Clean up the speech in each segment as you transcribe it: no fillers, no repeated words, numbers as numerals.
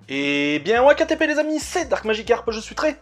Et bien, WKTP les amis, c'est Dark Magic Harp, je suis très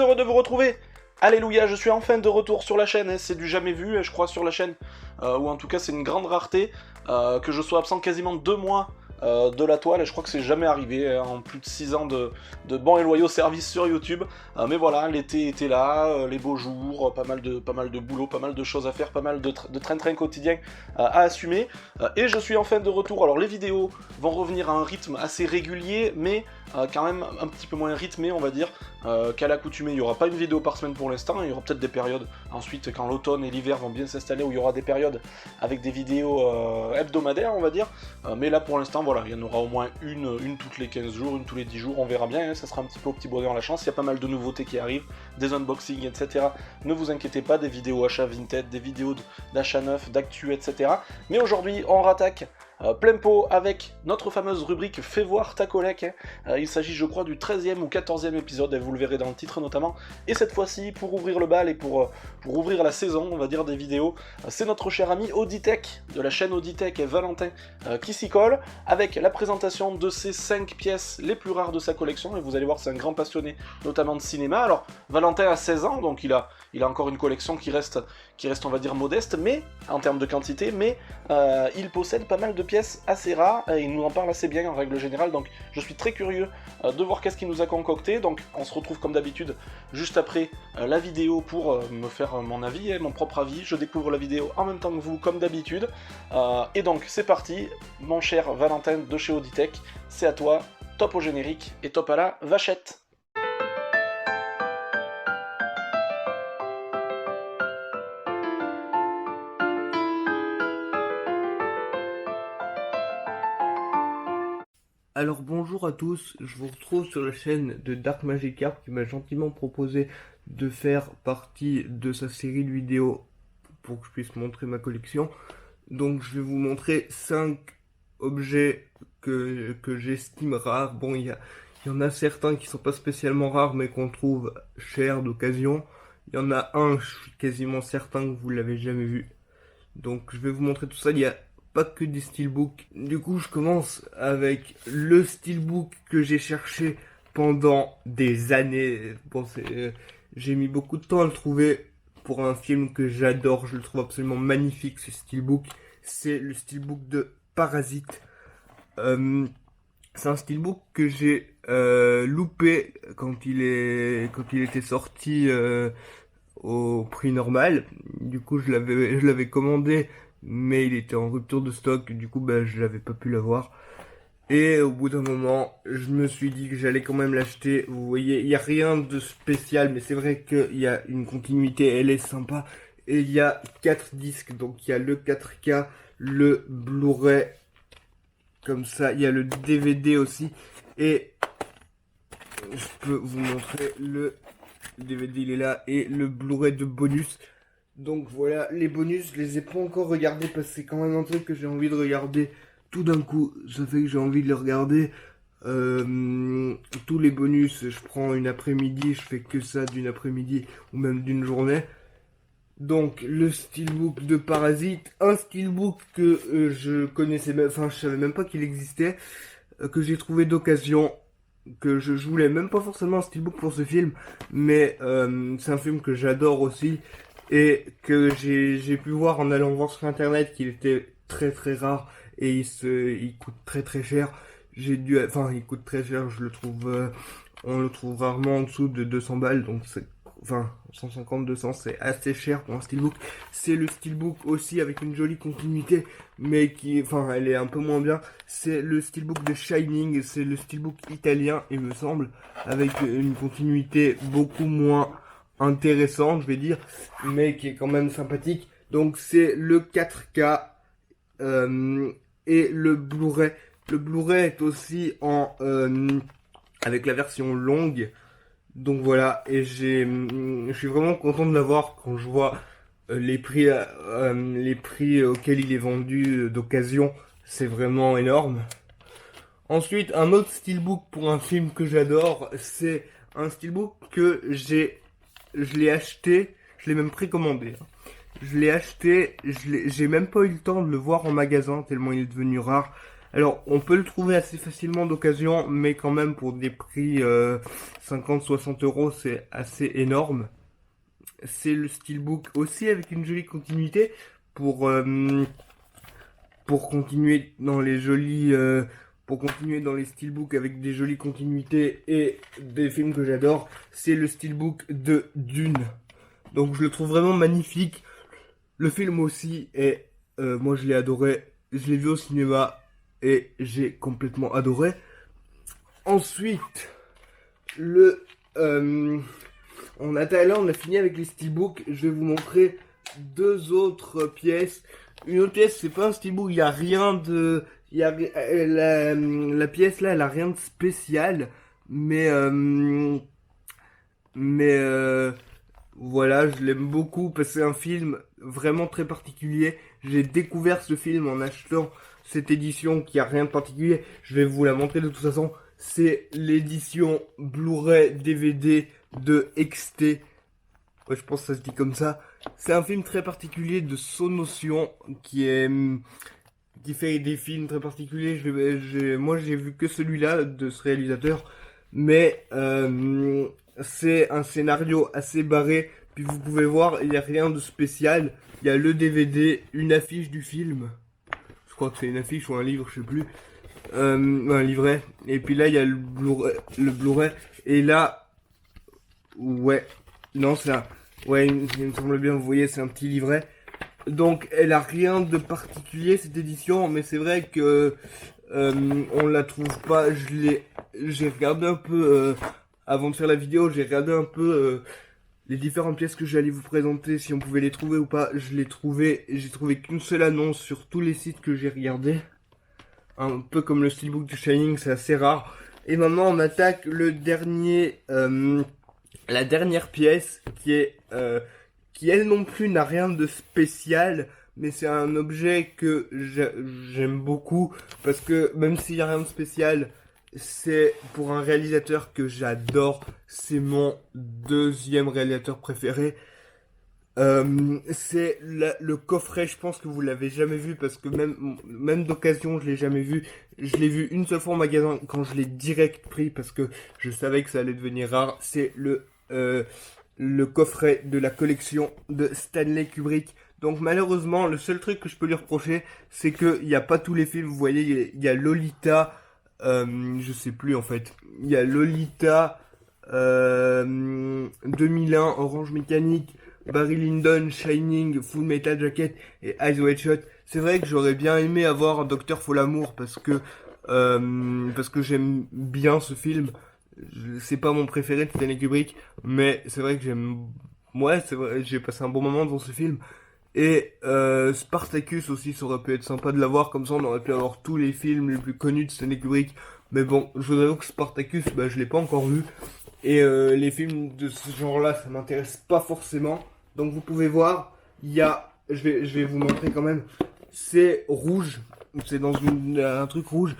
heureux de vous retrouver. Alléluia, je suis enfin de retour sur la chaîne, c'est du jamais vu, je crois, sur la chaîne. Ou en tout cas, c'est une grande rareté, que je sois absent quasiment 2 mois de la toile, et je crois que c'est jamais arrivé en plus de 6 ans de bons et loyaux services sur YouTube. Mais voilà, l'été était là, les beaux jours, pas mal de boulot, pas mal de choses à faire, pas mal de train-train quotidien à assumer. Et je suis enfin de retour. Alors les vidéos vont revenir à un rythme assez régulier, mais quand même un petit peu moins rythmé, on va dire, qu'à l'accoutumée. Il n'y aura pas une vidéo par semaine pour l'instant, il y aura peut-être des périodes ensuite quand l'automne et l'hiver vont bien s'installer où il y aura des périodes avec des vidéos hebdomadaires, on va dire. Mais là pour l'instant, voilà, il y en aura au moins une toutes les 15 jours, une tous les 10 jours, on verra bien, hein, ça sera un petit peu au petit bonheur la chance. Il y a pas mal de nouveautés qui arrivent, des unboxings, etc. Ne vous inquiétez pas, des vidéos achat vintage, des vidéos d'achat neuf, d'actu, etc. Mais aujourd'hui, on rattaque plein pot avec notre fameuse rubrique Fais voir ta collègue. Il s'agit, je crois, du 13e ou 14e épisode, et vous le verrez dans le titre notamment. Et cette fois-ci, pour ouvrir le bal et pour ouvrir la saison, on va dire, des vidéos, c'est notre cher ami Auditech, de la chaîne Auditech, et Valentin qui s'y colle, avec la présentation de ses 5 pièces les plus rares de sa collection. Et vous allez voir, c'est un grand passionné, notamment de cinéma. Alors, Valentin a 16 ans, donc il a encore une collection qui reste, on va dire, modeste, mais en termes de quantité, mais il possède pas mal de pièces assez rares, et il nous en parle assez bien en règle générale, donc je suis très curieux de voir qu'est-ce qu'il nous a concocté. Donc on se retrouve comme d'habitude juste après la vidéo pour me faire mon avis, mon propre avis. Je découvre la vidéo en même temps que vous, comme d'habitude, et donc c'est parti, mon cher Valentin de chez Auditech, c'est à toi, top au générique et top à la vachette. Alors bonjour à tous, je vous retrouve sur la chaîne de Dark Magic Harp qui m'a gentiment proposé de faire partie de sa série de vidéos pour que je puisse montrer ma collection. Donc je vais vous montrer 5 objets que j'estime rares. Bon, il y en a certains qui sont pas spécialement rares mais qu'on trouve chers d'occasion. Il y en a un, je suis quasiment certain que vous l'avez jamais vu. Donc je vais vous montrer tout ça. Il y a pas que des steelbooks. Du coup, je commence avec le steelbook que j'ai cherché pendant des années. Bon, j'ai mis beaucoup de temps à le trouver pour un film que j'adore. Je le trouve absolument magnifique, ce steelbook. C'est le steelbook de Parasite. Euh, c'est un steelbook que j'ai loupé quand il était sorti au prix normal. Du coup, je l'avais commandé, mais il était en rupture de stock. Du coup, bah, je n'avais pas pu l'avoir. Et au bout d'un moment, je me suis dit que j'allais quand même l'acheter. Vous voyez, il n'y a rien de spécial, mais c'est vrai qu'il y a une continuité, elle est sympa. Et il y a 4 disques, donc il y a le 4K, le Blu-ray, comme ça, il y a le DVD aussi. Et je peux vous montrer le DVD, il est là, et le Blu-ray de bonus. Donc voilà, les bonus, je les ai pas encore regardés parce que c'est quand même un truc que j'ai envie de regarder tout d'un coup. Ça fait que j'ai envie de les regarder. Tous les bonus, je prends une après-midi, je fais que ça d'une après-midi ou même d'une journée. Donc le steelbook de Parasite, un steelbook que je connaissais même, enfin je savais même pas qu'il existait, que j'ai trouvé d'occasion, que je voulais même pas forcément un steelbook pour ce film, mais c'est un film que j'adore aussi et que j'ai pu voir en allant voir sur internet qu'il était très rare et il coûte très cher. Enfin il coûte très cher, je le trouve, on le trouve rarement en dessous de 200 balles, donc c'est, enfin 150 200 c'est assez cher pour un steelbook. C'est le steelbook aussi avec une jolie continuité, mais qui, enfin elle est un peu moins bien. C'est le steelbook de Shining, c'est le steelbook italien, il me semble, avec une continuité beaucoup moins intéressante, je vais dire, mais qui est quand même sympathique. Donc c'est le 4K et le Blu-ray. Le Blu-ray est aussi en avec la version longue. Donc voilà, et je suis vraiment content de l'avoir quand je vois les prix auxquels il est vendu d'occasion. C'est vraiment énorme. Ensuite, un autre steelbook pour un film que j'adore, c'est un steelbook que je l'ai acheté, je l'ai même précommandé, hein. Je l'ai acheté, j'ai même pas eu le temps de le voir en magasin tellement il est devenu rare. Alors, on peut le trouver assez facilement d'occasion, mais quand même pour des prix 50-60 euros, c'est assez énorme. C'est le Steelbook aussi avec une jolie continuité pour euh, pour continuer dans les jolis pour continuer dans les steelbooks avec des jolies continuités et des films que j'adore, c'est le steelbook de Dune. Donc je le trouve vraiment magnifique. Le film aussi est moi je l'ai adoré, je l'ai vu au cinéma et j'ai complètement adoré. Ensuite, le on a fini avec les steelbooks. Je vais vous montrer deux autres pièces. Une autre pièce, c'est pas un steelbook, il y a rien de, la pièce là, elle a rien de spécial, mais mais voilà, je l'aime beaucoup parce que c'est un film vraiment très particulier. J'ai découvert ce film en achetant cette édition qui a rien de particulier. Je vais vous la montrer de toute façon. C'est l'édition Blu-ray DVD de XT. Ouais, je pense que ça se dit comme ça. C'est un film très particulier de Sonotion qui fait des films très particuliers. Moi, j'ai vu que celui-là de ce réalisateur, mais c'est un scénario assez barré. Puis vous pouvez voir, il n'y a rien de spécial. Il y a le DVD, une affiche du film. Je crois que c'est une affiche ou un livre, je sais plus. Un livret. Et puis là, il y a le Blu-ray. Et là, ouais, non, c'est un, ouais, il me semble bien. Vous voyez, c'est un petit livret. Donc, elle a rien de particulier cette édition, mais c'est vrai que on la trouve pas. J'ai regardé un peu avant de faire la vidéo, j'ai regardé un peu les différentes pièces que j'allais vous présenter, si on pouvait les trouver ou pas. Je l'ai trouvé, j'ai trouvé qu'une seule annonce sur tous les sites que j'ai regardé. Un peu comme le steelbook du Shining, c'est assez rare. Et maintenant, on attaque le dernier, la dernière pièce qui elle non plus n'a rien de spécial, mais c'est un objet que j'aime beaucoup parce que même s'il n'y a rien de spécial, c'est pour un réalisateur que j'adore. C'est mon deuxième réalisateur préféré. C'est le coffret, je pense que vous l'avez jamais vu parce que même d'occasion je l'ai jamais vu. Je l'ai vu une seule fois en magasin quand je l'ai direct pris parce que je savais que ça allait devenir rare. C'est le coffret de la collection de Stanley Kubrick. Donc malheureusement, le seul truc que je peux lui reprocher, c'est qu'il n'y a pas tous les films. Vous voyez, il y a Lolita, je sais plus en fait. Il y a Lolita, 2001, Orange Mécanique, Barry Lyndon, Shining, Full Metal Jacket et Eyes Wide Shut. C'est vrai que j'aurais bien aimé avoir un Docteur Folamour parce que j'aime bien ce film. C'est pas mon préféré de Stanley Kubrick, mais c'est vrai que ouais, c'est vrai, j'ai passé un bon moment devant ce film. Et Spartacus aussi, ça aurait pu être sympa de l'avoir, comme ça on aurait pu avoir tous les films les plus connus de Stanley Kubrick. Mais bon, je vous avoue que Spartacus, bah, je l'ai pas encore vu. Et les films de ce genre-là, ça m'intéresse pas forcément. Donc vous pouvez voir, il y a, je vais vous montrer quand même, c'est rouge, c'est dans un truc rouge,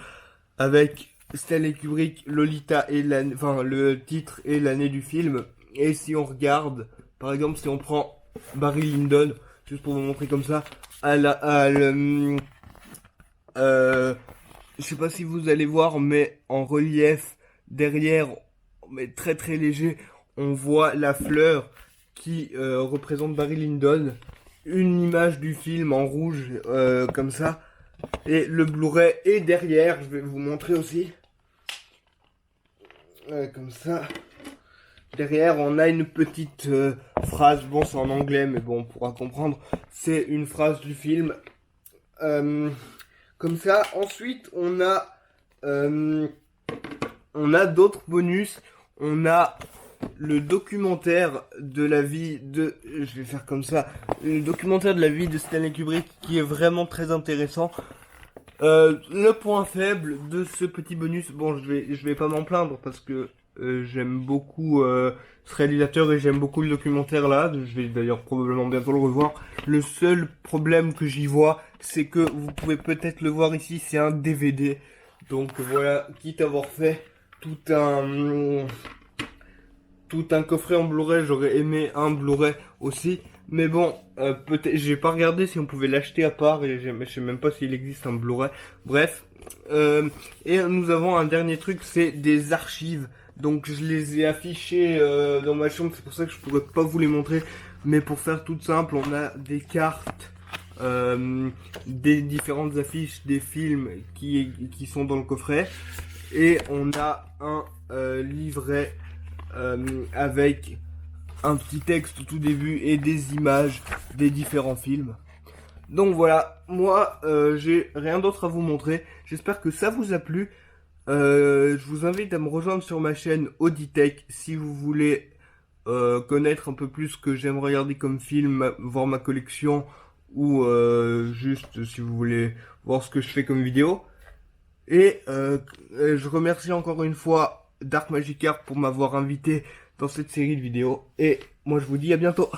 avec Stanley Kubrick, Lolita et enfin le titre et l'année du film. Et si on regarde, par exemple, si on prend Barry Lyndon, juste pour vous montrer comme ça, je sais pas si vous allez voir, mais en relief derrière, mais très très léger, on voit la fleur qui représente Barry Lyndon, une image du film en rouge comme ça, et le Blu-ray est derrière. Je vais vous montrer aussi. Comme ça. Derrière, on a une petite phrase. Bon, c'est en anglais, mais bon, on pourra comprendre. C'est une phrase du film. Comme ça. Ensuite, on a d'autres bonus. On a le documentaire de la vie de... Je vais faire comme ça. Le documentaire de la vie de Stanley Kubrick qui est vraiment très intéressant. Le point faible de ce petit bonus, bon, je vais pas m'en plaindre parce que j'aime beaucoup ce réalisateur et j'aime beaucoup le documentaire là. Je vais d'ailleurs probablement bientôt le revoir. Le seul problème que j'y vois, c'est que vous pouvez peut-être le voir ici, c'est un DVD. Donc voilà, quitte à avoir fait tout un tout un coffret en Blu-ray, j'aurais aimé un Blu-ray aussi. Mais bon, peut-être, j'ai pas regardé si on pouvait l'acheter à part et je sais même pas s'il existe un Blu-ray. Bref, et nous avons un dernier truc, c'est des archives. Donc je les ai affichées dans ma chambre, c'est pour ça que je pourrais pas vous les montrer. Mais pour faire tout simple, on a des cartes, des différentes affiches des films qui sont dans le coffret. Et on a un livret avec un petit texte au tout début et des images des différents films. Donc voilà, moi j'ai rien d'autre à vous montrer. J'espère que ça vous a plu. Je vous invite à me rejoindre sur ma chaîne Auditech si vous voulez connaître un peu plus ce que j'aime regarder comme film, voir ma collection ou juste si vous voulez voir ce que je fais comme vidéo. Et je remercie encore une fois Dark Magic Art pour m'avoir invité dans cette série de vidéos. Et moi je vous dis à bientôt.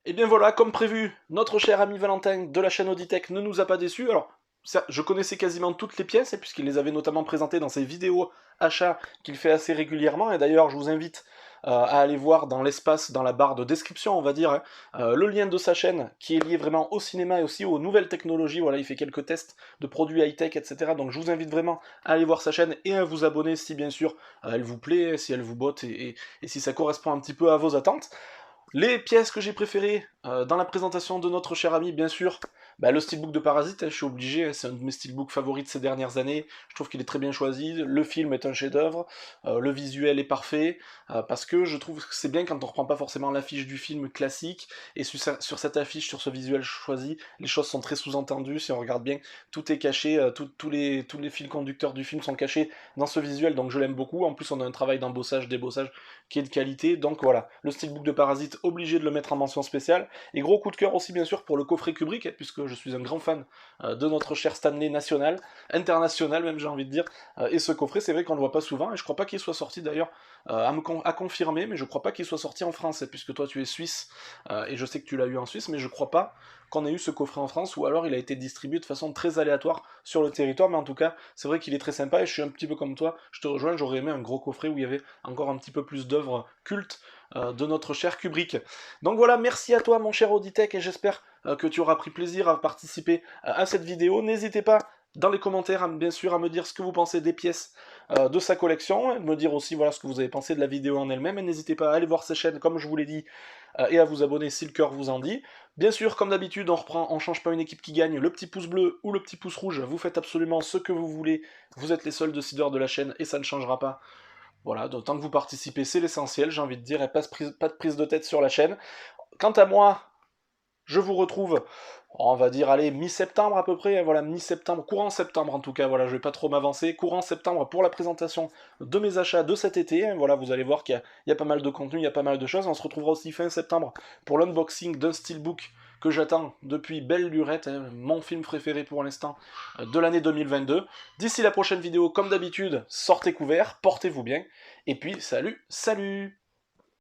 Et bien voilà, comme prévu, notre cher ami Valentin de la chaîne Auditech ne nous a pas déçus. Alors, ça, je connaissais quasiment toutes les pièces, puisqu'il les avait notamment présentées dans ses vidéos achats qu'il fait assez régulièrement. Et d'ailleurs, je vous invite à aller voir dans l'espace, dans la barre de description, on va dire, le lien de sa chaîne, qui est lié vraiment au cinéma et aussi aux nouvelles technologies. Voilà, il fait quelques tests de produits high-tech, etc. Donc je vous invite vraiment à aller voir sa chaîne et à vous abonner si bien sûr elle vous plaît, si elle vous botte et si ça correspond un petit peu à vos attentes. Les pièces que j'ai préférées dans la présentation de notre cher ami, bien sûr, bah, le steelbook de Parasite, je suis obligé, c'est un de mes steelbooks favoris de ces dernières années, je trouve qu'il est très bien choisi, le film est un chef-d'œuvre, le visuel est parfait, parce que je trouve que c'est bien quand on reprend pas forcément l'affiche du film classique, et sur cette affiche, sur ce visuel choisi, les choses sont très sous-entendues, si on regarde bien, tout est caché, tous les fils conducteurs du film sont cachés dans ce visuel, donc je l'aime beaucoup, en plus on a un travail d'embossage, débossage qui est de qualité, donc voilà, le steelbook de Parasite, obligé de le mettre en mention spéciale, et gros coup de cœur aussi bien sûr pour le coffret Kubrick, puisque je suis un grand fan de notre cher Stanley national, international même j'ai envie de dire, et ce coffret c'est vrai qu'on le voit pas souvent, et je crois pas qu'il soit sorti d'ailleurs, à confirmer, mais je crois pas qu'il soit sorti en France, puisque toi tu es suisse, et je sais que tu l'as eu en Suisse, mais je crois pas qu'on ait eu ce coffret en France, ou alors il a été distribué de façon très aléatoire sur le territoire, mais en tout cas c'est vrai qu'il est très sympa, et je suis un petit peu comme toi, je te rejoins, j'aurais aimé un gros coffret où il y avait encore un petit peu plus d'œuvres cultes, de notre cher Kubrick. Donc voilà, merci à toi mon cher Auditech et j'espère que tu auras pris plaisir à participer à cette vidéo. N'hésitez pas dans les commentaires bien sûr à me dire ce que vous pensez des pièces de sa collection, et de me dire aussi voilà ce que vous avez pensé de la vidéo en elle-même, et n'hésitez pas à aller voir ses chaînes comme je vous l'ai dit, et à vous abonner si le cœur vous en dit. Bien sûr, comme d'habitude, on change pas une équipe qui gagne, le petit pouce bleu ou le petit pouce rouge, vous faites absolument ce que vous voulez, vous êtes les seuls décideurs de la chaîne et ça ne changera pas. Voilà, donc tant que vous participez, c'est l'essentiel, j'ai envie de dire, et pas de prise de tête sur la chaîne. Quant à moi, je vous retrouve, on va dire, allez, mi-septembre à peu près, voilà, mi-septembre, courant septembre en tout cas, voilà, je vais pas trop m'avancer, courant septembre pour la présentation de mes achats de cet été, voilà, vous allez voir qu'il y a pas mal de contenu, il y a pas mal de choses, on se retrouvera aussi fin septembre pour l'unboxing d'un steelbook que j'attends depuis belle lurette, mon film préféré pour l'instant de l'année 2022. D'ici la prochaine vidéo, comme d'habitude, sortez couverts, portez-vous bien, et puis salut, salut!